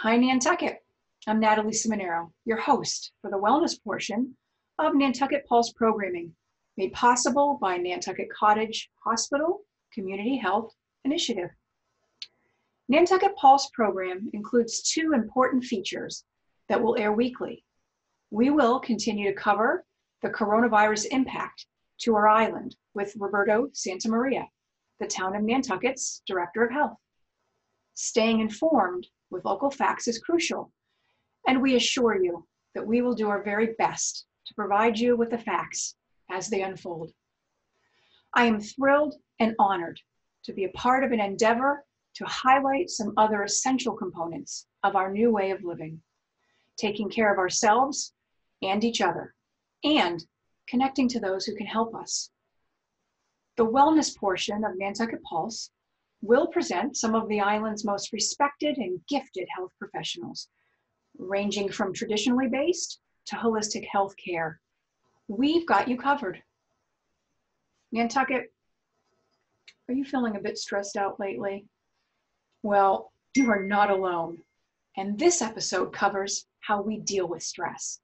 Hi, Nantucket. I'm Natalie Ciminero, your host for the wellness portion of Nantucket Pulse programming, made possible by Nantucket Cottage Hospital Community Health Initiative. Nantucket Pulse program includes two important features that will air weekly. We will continue to cover the coronavirus impact to our island with Roberto Santamaria, the town of Nantucket's Director of Health. Staying informed with local facts is crucial, and we assure you that we will do our very best to provide you with the facts as they unfold. I am thrilled and honored to be a part of an endeavor to highlight some other essential components of our new way of living, taking care of ourselves and each other, and connecting to those who can help us. The wellness portion of Nantucket Pulse will present some of the island's most respected and gifted health professionals, ranging from traditionally based to holistic health care. We've got you covered. Nantucket, are you feeling a bit stressed out lately? Well, you are not alone. And this episode covers how we deal with stress.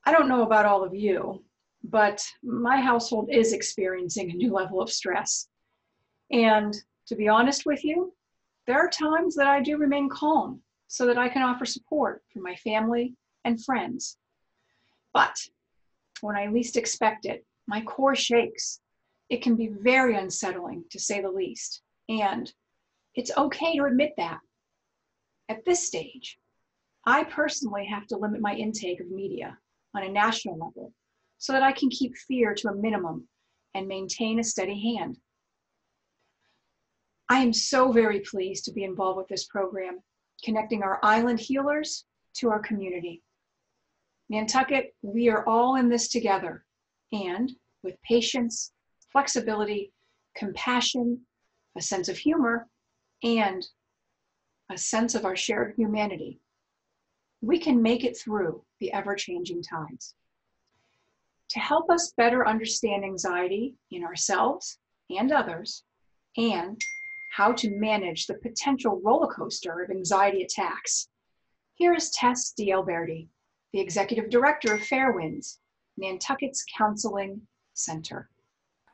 I don't know about all of you, but my household is experiencing a new level of stress. And to be honest with you, there are times that I do remain calm so that I can offer support for my family and friends. But when I least expect it, my core shakes. It can be very unsettling, to say the least. And it's okay to admit that. At this stage, I personally have to limit my intake of media on a national level so that I can keep fear to a minimum and maintain a steady hand. I am so very pleased to be involved with this program, connecting our island healers to our community. Nantucket, we are all in this together, and with patience, flexibility, compassion, a sense of humor, and a sense of our shared humanity, we can make it through the ever-changing tides. To help us better understand anxiety in ourselves and others, and how to manage the potential roller coaster of anxiety attacks, here is Tess de Alberdi, the Executive Director of Fairwinds, Nantucket's Counseling Center.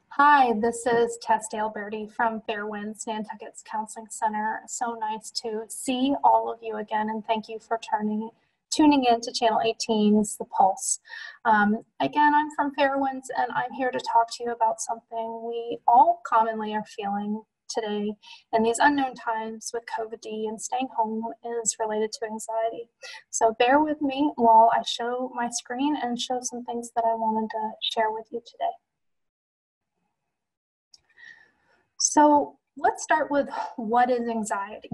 Hi, this is Tess de Alberdi from Fairwinds, Nantucket's Counseling Center. So nice to see all of you again, and thank you for tuning in to Channel 18's The Pulse. Again, I'm from Fairwinds, and I'm here to talk to you about something we all commonly are feeling today in these unknown times with COVID and staying home is related to anxiety. So bear with me while I show my screen and show some things that I wanted to share with you today. So let's start with what is anxiety.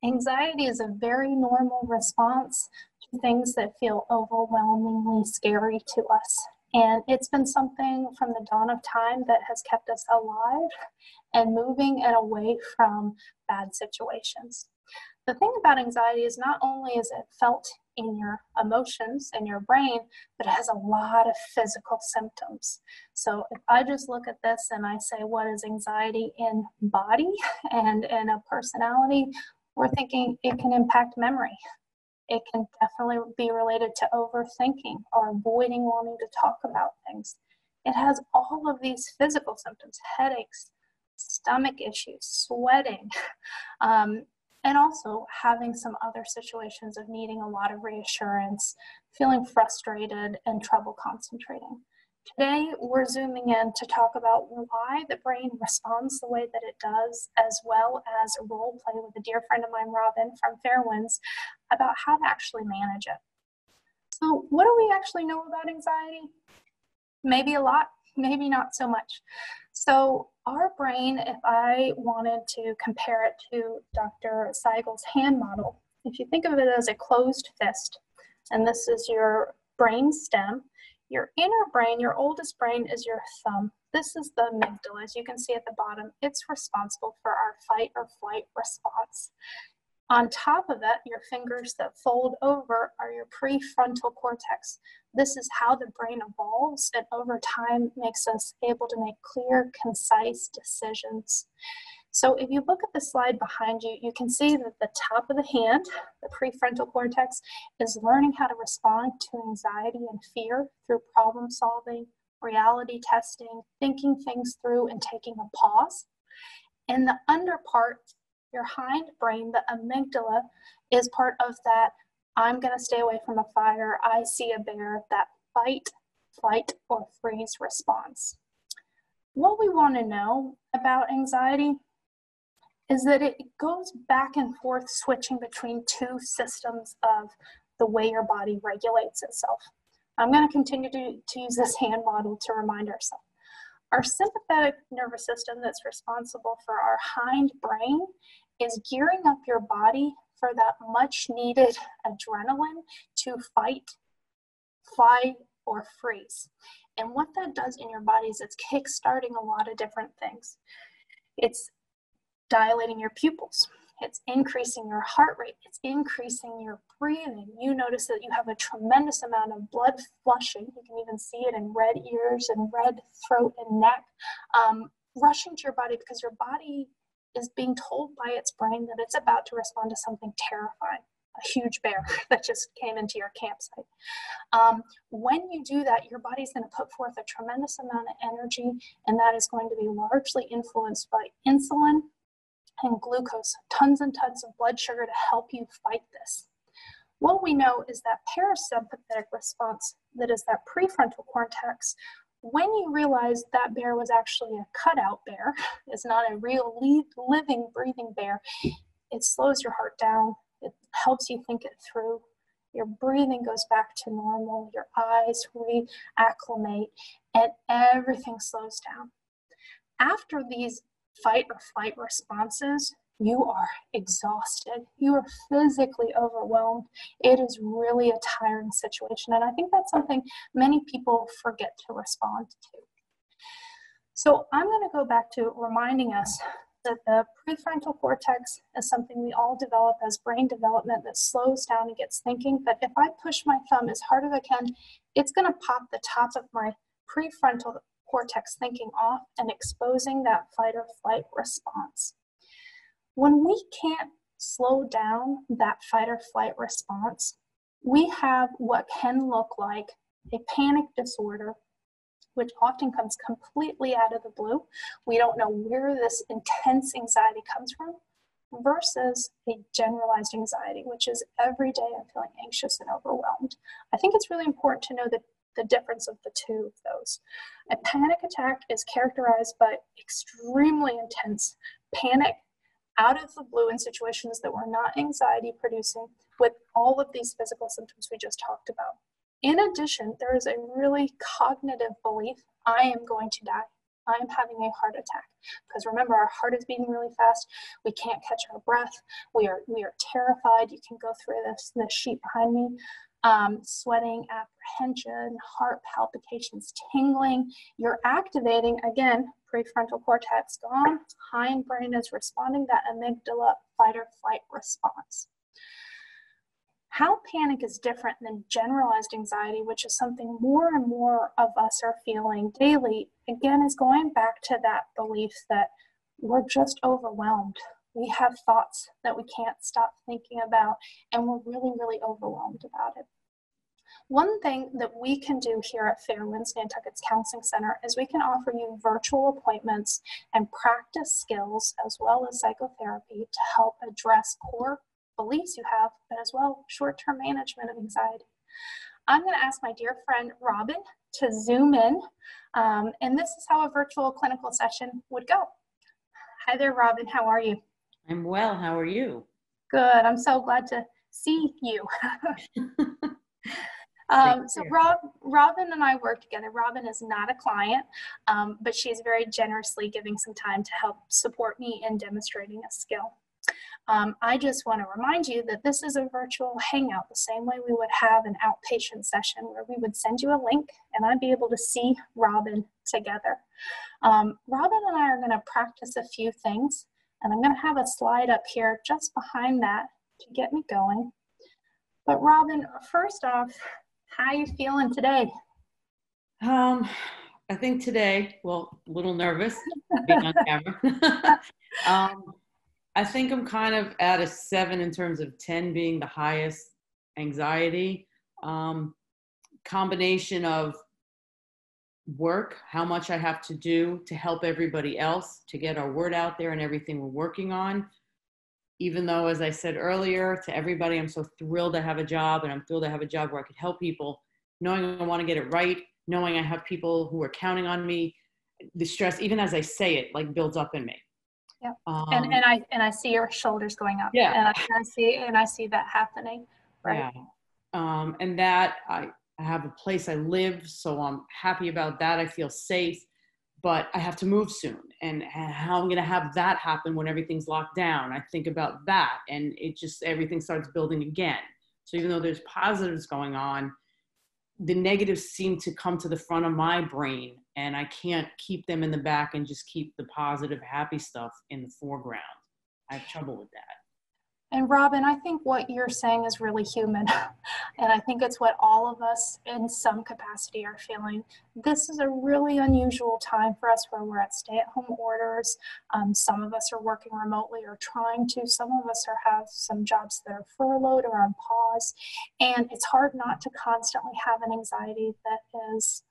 Anxiety is a very normal response to things that feel overwhelmingly scary to us. And it's been something from the dawn of time that has kept us alive and moving and away from bad situations. The thing about anxiety is not only is it felt in your emotions and your brain, but it has a lot of physical symptoms. So if I just look at this and I say, what is anxiety in body and in a personality, we're thinking it can impact memory. It can definitely be related to overthinking or avoiding wanting to talk about things. It has all of these physical symptoms, headaches, stomach issues, sweating, and also having some other situations of needing a lot of reassurance, feeling frustrated, and trouble concentrating. Today, we're zooming in to talk about why the brain responds the way that it does, as well as a role play with a dear friend of mine, Robin from Fairwinds, about how to actually manage it. So what do we actually know about anxiety? Maybe a lot, maybe not so much. So our brain, if I wanted to compare it to Dr. Seigel's hand model, if you think of it as a closed fist, and this is your brain stem, your inner brain, your oldest brain, is your thumb. This is the amygdala, as you can see at the bottom. It's responsible for our fight or flight response. On top of that, your fingers that fold over are your prefrontal cortex. This is how the brain evolves and over time makes us able to make clear, concise decisions. So if you look at the slide behind you, you can see that the top of the hand, the prefrontal cortex, is learning how to respond to anxiety and fear through problem solving, reality testing, thinking things through, and taking a pause. In the under part, your hindbrain, the amygdala, is part of that I'm going to stay away from a fire, I see a bear, that fight, flight, or freeze response. What we want to know about anxiety is that it goes back and forth switching between two systems of the way your body regulates itself. I'm going to continue to use this hand model to remind ourselves. Our sympathetic nervous system that's responsible for our hind brain is gearing up your body for that much needed adrenaline to fight, fly, or freeze. And what that does in your body is it's kickstarting a lot of different things. It's dilating your pupils. It's increasing your heart rate. It's increasing your breathing. You notice that you have a tremendous amount of blood flushing. You can even see it in red ears and red throat and neck, rushing to your body because your body is being told by its brain that it's about to respond to something terrifying, a huge bear that just came into your campsite. When you do that, your body's going to put forth a tremendous amount of energy, and that is going to be largely influenced by insulin and glucose, tons and tons of blood sugar to help you fight this. What we know is that parasympathetic response, that is that prefrontal cortex, when you realize that bear was actually a cutout bear, it's not a real living, breathing bear, it slows your heart down, it helps you think it through, your breathing goes back to normal, your eyes reacclimate, and everything slows down. After these fight or flight responses, you are exhausted. You are physically overwhelmed. It is really a tiring situation. And I think that's something many people forget to respond to. So I'm going to go back to reminding us that the prefrontal cortex is something we all develop as brain development that slows down and gets thinking. But if I push my thumb as hard as I can, it's going to pop the top of my prefrontal cortex thinking off and exposing that fight or flight response. When we can't slow down that fight or flight response, we have what can look like a panic disorder, which often comes completely out of the blue. We don't know where this intense anxiety comes from, versus a generalized anxiety, which is every day I'm feeling anxious and overwhelmed. I think it's really important to know that the difference of the two of those. A panic attack is characterized by extremely intense panic out of the blue in situations that were not anxiety producing, with all of these physical symptoms we just talked about. In addition, there is a really cognitive belief, I am going to die. I am having a heart attack. Because remember, our heart is beating really fast. We can't catch our breath. We are terrified. You can go through this sheet behind me. Sweating, apprehension, heart palpitations, tingling. You're activating, again, prefrontal cortex gone. Hindbrain is responding, that amygdala fight or flight response. How panic is different than generalized anxiety, which is something more and more of us are feeling daily, again, is going back to that belief that we're just overwhelmed. We have thoughts that we can't stop thinking about, and we're really, really overwhelmed about it. One thing that we can do here at Fairwinds, Nantucket's Counseling Center, is we can offer you virtual appointments and practice skills as well as psychotherapy to help address core beliefs you have, but as well short-term management of anxiety. I'm going to ask my dear friend Robin to zoom in, and this is how a virtual clinical session would go. Hi there, Robin. How are you? I'm well. How are you? Good. I'm so glad to see you. So Robin and I work together. Robin is not a client, but she is very generously giving some time to help support me in demonstrating a skill. I just want to remind you that this is a virtual hangout, the same way we would have an outpatient session where we would send you a link and I'd be able to see Robin together. Robin and I are going to practice a few things, and I'm going to have a slide up here just behind that to get me going. But Robin, first off, how are you feeling today? I think today, well, a little nervous being on camera. I think I'm kind of at a 7 in terms of 10 being the highest anxiety. Combination of work, how much I have to do to help everybody else, to get our word out there and everything we're working on. Even though, as I said earlier, to everybody, I'm so thrilled to have a job, and I'm thrilled to have a job where I could help people, knowing I want to get it right, knowing I have people who are counting on me. The stress, even as I say it, like builds up in me. Yeah. And I see your shoulders going up. Yeah. And I see that happening. Right. Yeah. And that I have a place I live, so I'm happy about that. I feel safe, but I have to move soon, and how I'm going to have that happen when everything's locked down. I think about that, and everything starts building again. So even though there's positives going on, the negatives seem to come to the front of my brain, and I can't keep them in the back and just keep the positive, happy stuff in the foreground. I have trouble with that. And Robin, I think what you're saying is really human. And I think it's what all of us in some capacity are feeling. This is a really unusual time for us where we're at stay-at-home orders. Some of us are working remotely or trying to. Some of us have some jobs that are furloughed or on pause. And it's hard not to constantly have an anxiety that is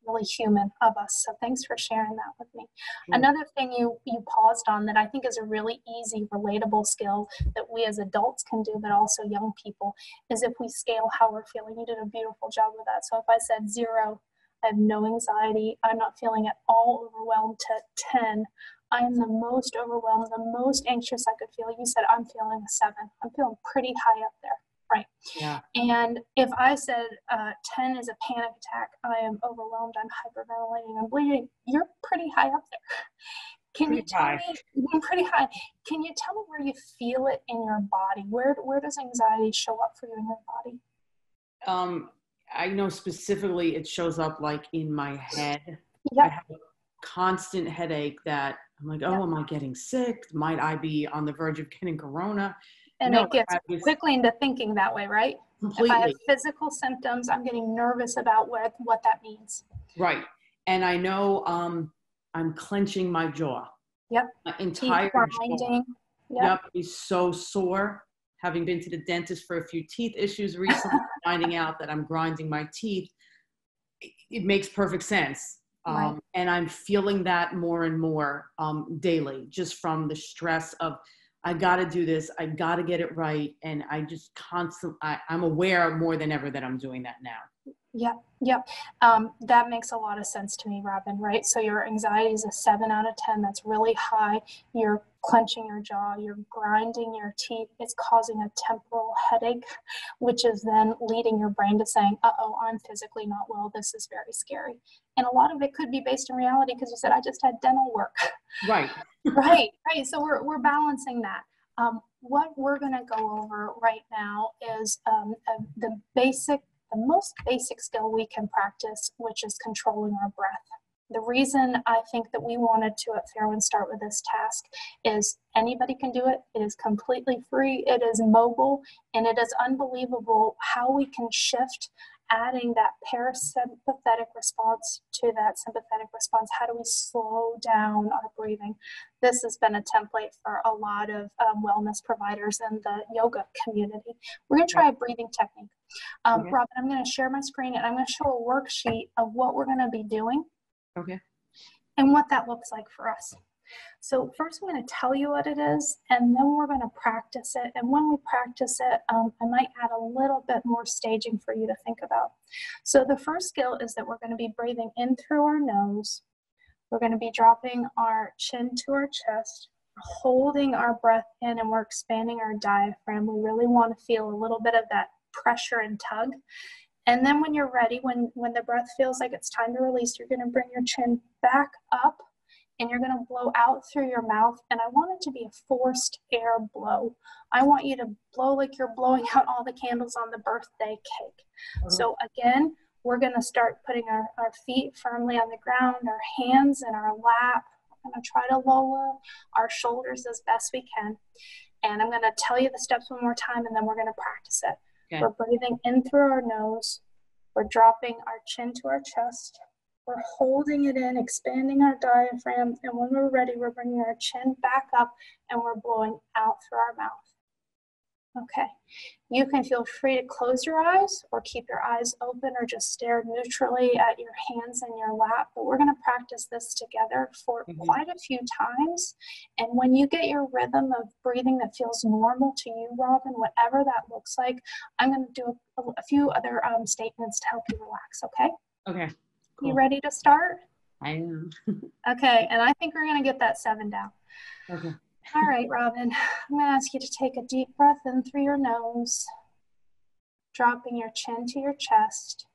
really human of us. So thanks for sharing that with me. Sure. Another thing you paused on that I think is a really easy, relatable skill that we as adults can do, but also young people, is if we scale how we're feeling. You did a beautiful job with that. So if I said 0, I have no anxiety, I'm not feeling at all overwhelmed, to 10, I am the most overwhelmed, the most anxious I could feel. You said I'm feeling a 7. I'm feeling pretty high up there. Right. Yeah. And if I said 10 is a panic attack, I am overwhelmed, I'm hyperventilating, I'm bleeding, you're pretty high up there. Can you tell me, I'm pretty high. Can you tell me where you feel it in your body? Where does anxiety show up for you in your body? I know specifically it shows up like in my head. Yep. I have a constant headache that I'm like, oh, am I getting sick? Might I be on the verge of getting corona? And no, it gets quickly into thinking that way, right? Completely. If I have physical symptoms, I'm getting nervous about what that means. Right. And I know I'm clenching my jaw. Yep. My entire jaw. Yep. Is so sore. Having been to the dentist for a few teeth issues recently, finding out that I'm grinding my teeth, it makes perfect sense. Right. And I'm feeling that more and more daily, just from the stress of, I got to do this. I got to get it right. And I just I'm aware more than ever that I'm doing that now. Yep. That makes a lot of sense to me, Robin, right? So your anxiety is a 7 out of 10. That's really high. You're clenching your jaw, you're grinding your teeth. It's causing a temporal headache, which is then leading your brain to saying, uh-oh, I'm physically not well. This is very scary. And a lot of it could be based in reality because you said, I just had dental work. Right. Right. So we're balancing that. What we're going to go over right now is the most basic skill we can practice, which is controlling our breath. The reason I think that we wanted to at Fairwinds start with this task is anybody can do it. It is completely free. It is mobile, and it is unbelievable how we can shift, adding that parasympathetic response to that sympathetic response. How do we slow down our breathing? This has been a template for a lot of wellness providers in the yoga community. We're going to try a breathing technique. Okay. Robin, I'm going to share my screen, and I'm going to show a worksheet of what we're going to be doing. Okay. And what that looks like for us. So first I'm going to tell you what it is, and then we're going to practice it. And when we practice it, I might add a little bit more staging for you to think about. So the first skill is that we're going to be breathing in through our nose. We're going to be dropping our chin to our chest, holding our breath in, and we're expanding our diaphragm. We really want to feel a little bit of that pressure and tug. And then when you're ready, when the breath feels like it's time to release, you're going to bring your chin back up and you're going to blow out through your mouth. And I want it to be a forced air blow. I want you to blow like you're blowing out all the candles on the birthday cake. So again, we're going to start putting our feet firmly on the ground, our hands in our lap. We're going to try to lower our shoulders as best we can. And I'm going to tell you the steps one more time, and then we're going to practice it. Okay. We're breathing in through our nose. We're dropping our chin to our chest. We're holding it in, expanding our diaphragm, and when we're ready, we're bringing our chin back up and we're blowing out through our mouth. Okay, you can feel free to close your eyes or keep your eyes open or just stare neutrally at your hands in your lap, but we're gonna practice this together for quite a few times. And when you get your rhythm of breathing that feels normal to you, Robin, whatever that looks like, I'm gonna do a few other statements to help you relax, okay? Okay. Cool. You ready to start? I am. Okay, and I think we're gonna get that 7 down. Okay. All right, Robin, I'm gonna ask you to take a deep breath in through your nose, dropping your chin to your chest,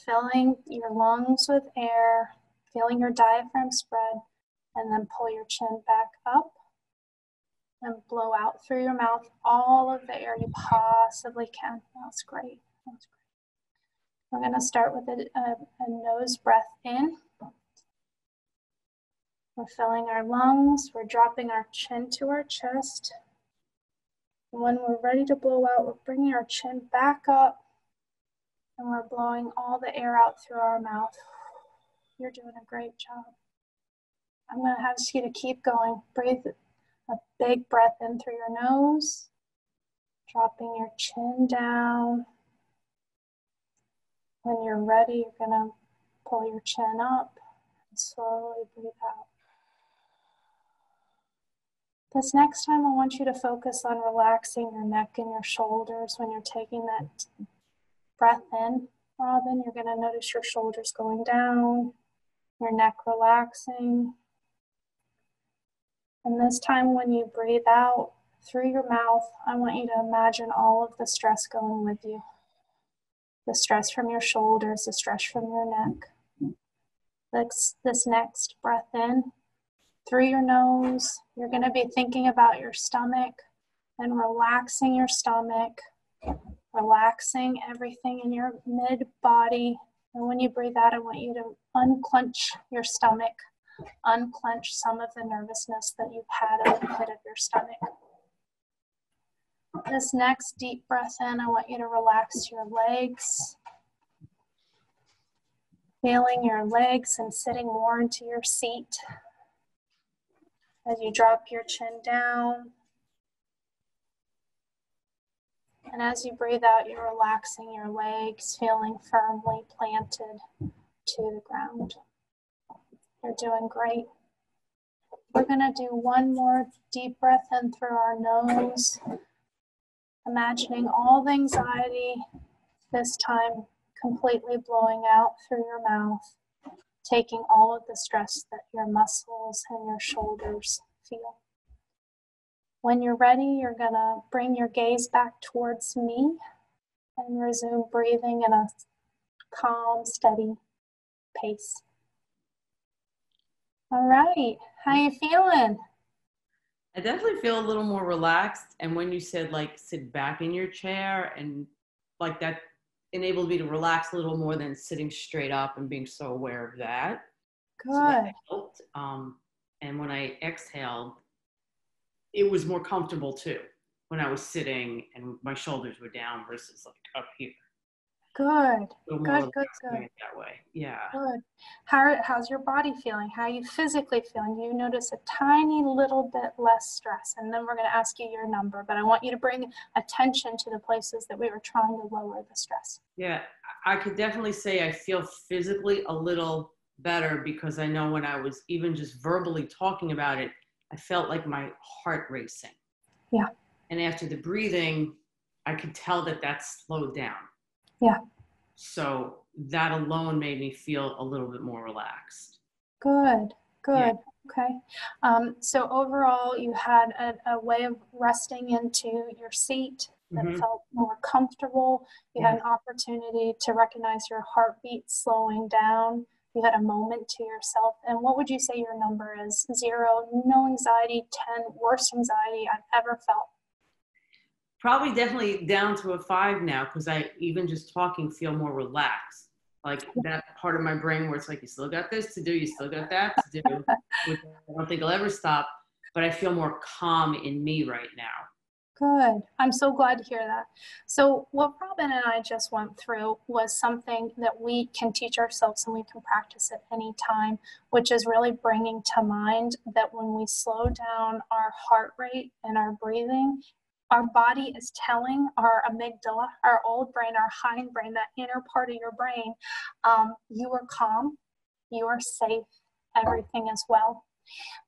filling your lungs with air, feeling your diaphragm spread, and then pull your chin back up and blow out through your mouth all of the air you possibly can. That's great. That's great. We're gonna start with a nose breath in. We're filling our lungs, we're dropping our chin to our chest. And when we're ready to blow out, we're bringing our chin back up and we're blowing all the air out through our mouth. You're doing a great job. I'm gonna ask you to keep going. Breathe a big breath in through your nose, dropping your chin down. When you're ready, you're gonna pull your chin up and slowly breathe out. This next time, I want you to focus on relaxing your neck and your shoulders when you're taking that breath in. Robin, you're going to notice your shoulders going down, your neck relaxing. And this time when you breathe out through your mouth, I want you to imagine all of the stress going with you. The stress from your shoulders, the stress from your neck. This next breath in, through your nose, you're going to be thinking about your stomach and relaxing your stomach, relaxing everything in your mid-body. And when you breathe out, I want you to unclench your stomach, unclench some of the nervousness that you've had in the pit of your stomach. This next deep breath in, I want you to relax your legs, feeling your legs and sitting more into your seat. As you drop your chin down, and as you breathe out, you're relaxing your legs, feeling firmly planted to the ground. You're doing great. We're gonna do one more deep breath in through our nose, imagining all the anxiety, this time completely blowing out through your mouth, taking all of the stress that your muscles and your shoulders feel. When you're ready, you're gonna bring your gaze back towards me and resume breathing in a calm, steady pace. All right, how you feeling? I definitely feel a little more relaxed. And when you said like sit back in your chair, and like that enabled me to relax a little more than sitting straight up and being so aware of that. Good. So that helped. And when I exhaled, it was more comfortable too when I was sitting and my shoulders were down versus like up here. Good. Good. That way. Yeah. Good. How's your body feeling? How are you physically feeling? You notice a tiny little bit less stress, and then we're going to ask you your number, but I want you to bring attention to the places that we were trying to lower the stress. Yeah, I could definitely say I feel physically a little better, because I know when I was even just verbally talking about it, I felt like my heart racing. Yeah. And after the breathing, I could tell that slowed down. Yeah. So that alone made me feel a little bit more relaxed. Good. Yeah. Okay. So overall, you had a way of resting into your seat that felt more comfortable. You had an opportunity to recognize your heartbeat slowing down. You had a moment to yourself. And what would you say your number is? 0, no anxiety, 10, worst anxiety I've ever felt. Probably definitely down to a 5 now, because I even just talking feel more relaxed. Like that part of my brain where it's like, you still got this to do, you still got that to do, which I don't think I'll ever stop, but I feel more calm in me right now. Good. I'm so glad to hear that. So what Robin and I just went through was something that we can teach ourselves and we can practice at any time, which is really bringing to mind that when we slow down our heart rate and our breathing, our body is telling our amygdala, our old brain, our hindbrain, that inner part of your brain, you are calm, you are safe, everything is well.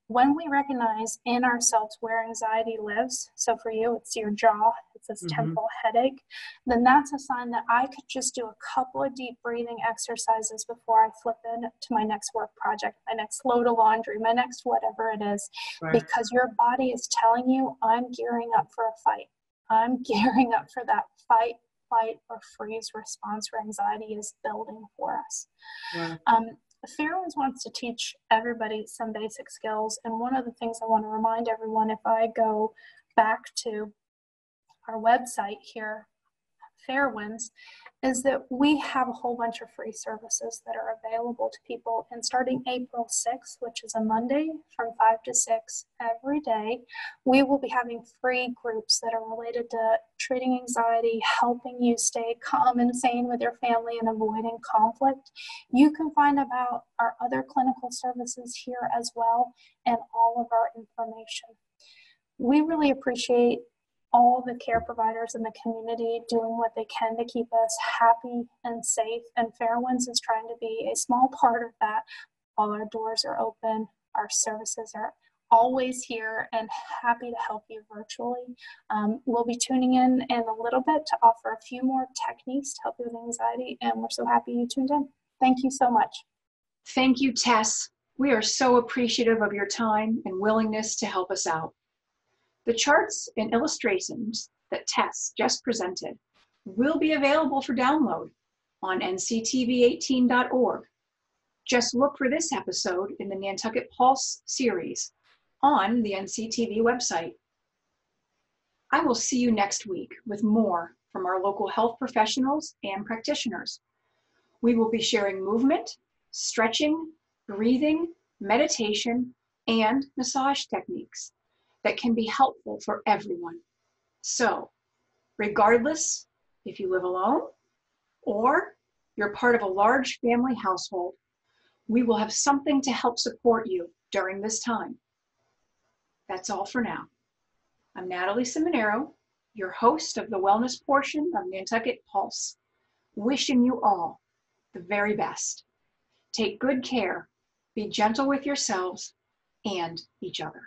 When we recognize in ourselves where anxiety lives, so for you, it's your jaw, it's this temporal headache, then that's a sign that I could just do a couple of deep breathing exercises before I flip into my next work project, my next load of laundry, my next whatever it is, because your body is telling you, I'm gearing up for a fight. I'm gearing up for that fight, flight, or freeze response where anxiety is building for us. Fairwinds wants to teach everybody some basic skills, and one of the things I want to remind everyone, if I go back to our website here, Fairwinds, is that we have a whole bunch of free services that are available to people. And starting April 6th, which is a Monday from 5 to 6 every day, we will be having free groups that are related to treating anxiety, helping you stay calm and sane with your family and avoiding conflict. You can find about our other clinical services here as well and all of our information. We really appreciate all the care providers in the community doing what they can to keep us happy and safe, and Fairwinds is trying to be a small part of that. All our doors are open, our services are always here and happy to help you virtually. We'll be tuning in a little bit to offer a few more techniques to help you with anxiety, and we're so happy you tuned in. Thank you so much. Thank you, Tess. We are so appreciative of your time and willingness to help us out. The charts and illustrations that Tess just presented will be available for download on nctv18.org. Just look for this episode in the Nantucket Pulse series on the NCTV website. I will see you next week with more from our local health professionals and practitioners. We will be sharing movement, stretching, breathing, meditation, and massage techniques that can be helpful for everyone. So, regardless if you live alone or you're part of a large family household, we will have something to help support you during this time. That's all for now. I'm Natalie Ciminero, your host of the wellness portion of Nantucket Pulse, wishing you all the very best. Take good care, be gentle with yourselves and each other.